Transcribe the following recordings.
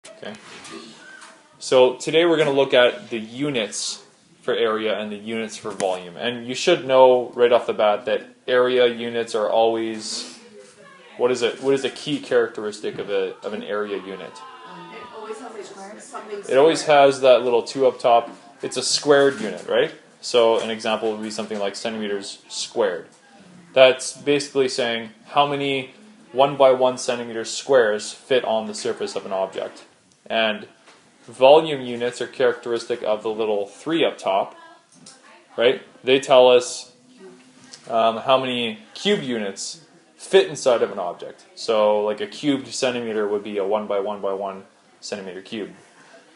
Okay. So today we're going to look at the units for area and the units for volume. And you should know right off the bat that area units are always, what is a key characteristic of an area unit? It always has a something. It always has that little 2 up top. It's a squared unit, right? So an example would be something like centimeters squared. That's basically saying how many 1 by 1 centimeter squares fit on the surface of an object. And volume units are characteristic of the little 3 up top, right? They tell us how many cube units fit inside of an object. So like a cubed centimeter would be a 1 by 1 by 1 centimeter cube.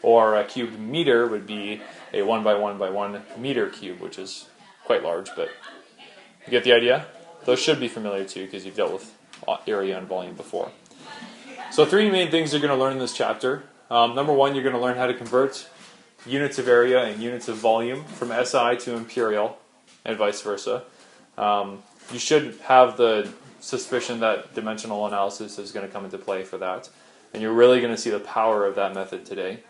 Or a cubed meter would be a 1 by 1 by 1 meter cube, which is quite large, but you get the idea? Those should be familiar to you because you've dealt with area and volume before. So 3 main things you're going to learn in this chapter. Number 1, you're going to learn how to convert units of area and units of volume from SI to imperial and vice versa. You should have the suspicion that dimensional analysis is going to come into play for that. And you're really going to see the power of that method today.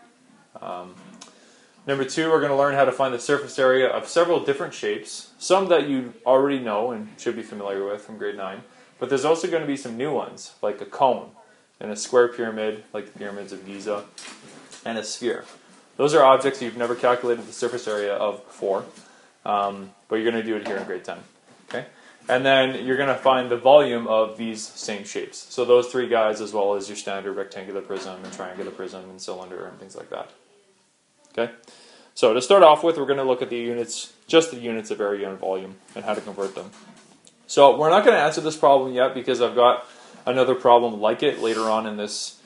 Number 2, we're going to learn how to find the surface area of several different shapes. Some that you already know and should be familiar with from grade 9. But there's also going to be some new ones, like a cone, and a square pyramid, like the pyramids of Giza, and a sphere. Those are objects you've never calculated the surface area of before, but you're going to do it here in grade 10. Okay? And then you're going to find the volume of these same shapes. So those 3 guys, as well as your standard rectangular prism and triangular prism and cylinder and things like that. Okay? So to start off with, we're going to look at the units, just the units of area and volume, and how to convert them. So we're not going to answer this problem yet because I've got another problem like it later on in this,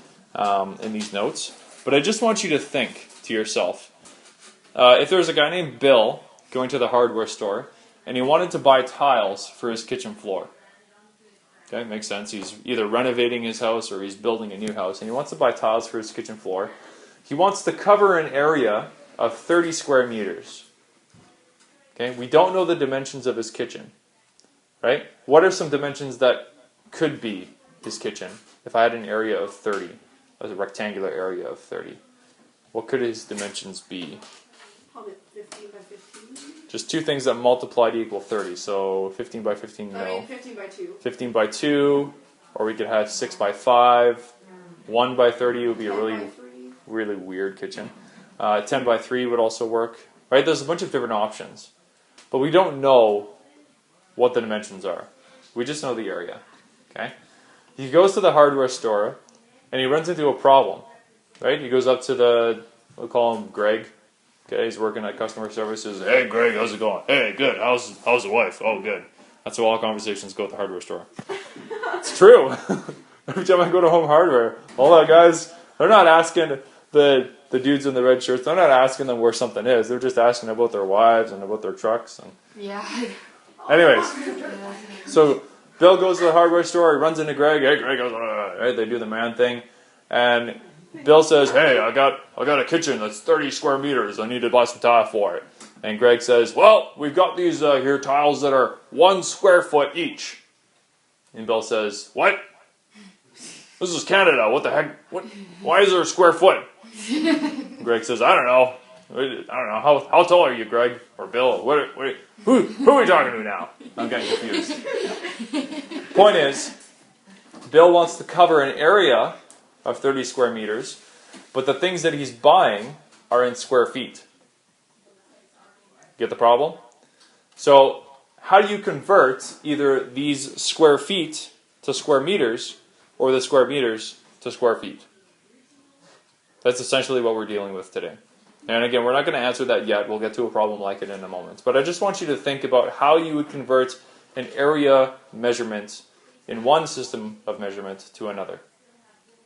in these notes. But I just want you to think to yourself, if there was a guy named Bill going to the hardware store and he wanted to buy tiles for his kitchen floor. Okay, makes sense. He's either renovating his house or he's building a new house and he wants to buy tiles for his kitchen floor. He wants to cover an area of 30 square meters. Okay, we don't know the dimensions of his kitchen. Right? What are some dimensions that could be his kitchen if I had an area of 30, a rectangular area of 30? What could his dimensions be? Probably 15 by 15. Just 2 things that multiply to equal 30. So 15 by 15, no. I mean 15 by 2. 15 by 2, or we could have 6 by 5. 1 by 30 would be a really weird kitchen. 10 by 3 would also work. Right? There's a bunch of different options. But we don't know what the dimensions are. We just know the area. Okay? He goes to the hardware store and he runs into a problem. Right? He goes up to we'll call him Greg. Okay, he's working at customer services. Hey Greg, how's it going? Hey, good. How's the wife? Oh, good. That's how all conversations go at the hardware store. It's true. Every time I go to Home Hardware, all the guys, they're not asking the dudes in the red shirts, they're not asking them where something is. They're just asking about their wives and about their trucks. And yeah. Anyways, so Bill goes to the hardware store, he runs into Greg, hey Greg goes, right, they do the man thing, and Bill says, hey, I got a kitchen that's 30 square meters, I need to buy some tile for it. And Greg says, well, we've got these here tiles that are 1 square foot each. And Bill says, what? This is Canada, what the heck? Why is there a square foot? And Greg says, I don't know. How tall are you, Greg? Or Bill? Who are we talking to now? I'm getting confused. Point is, Bill wants to cover an area of 30 square meters, but the things that he's buying are in square feet. Get the problem? So, how do you convert either these square feet to square meters, or the square meters to square feet? That's essentially what we're dealing with today. And again, we're not going to answer that yet. We'll get to a problem like it in a moment. But I just want you to think about how you would convert an area measurement in one system of measurement to another.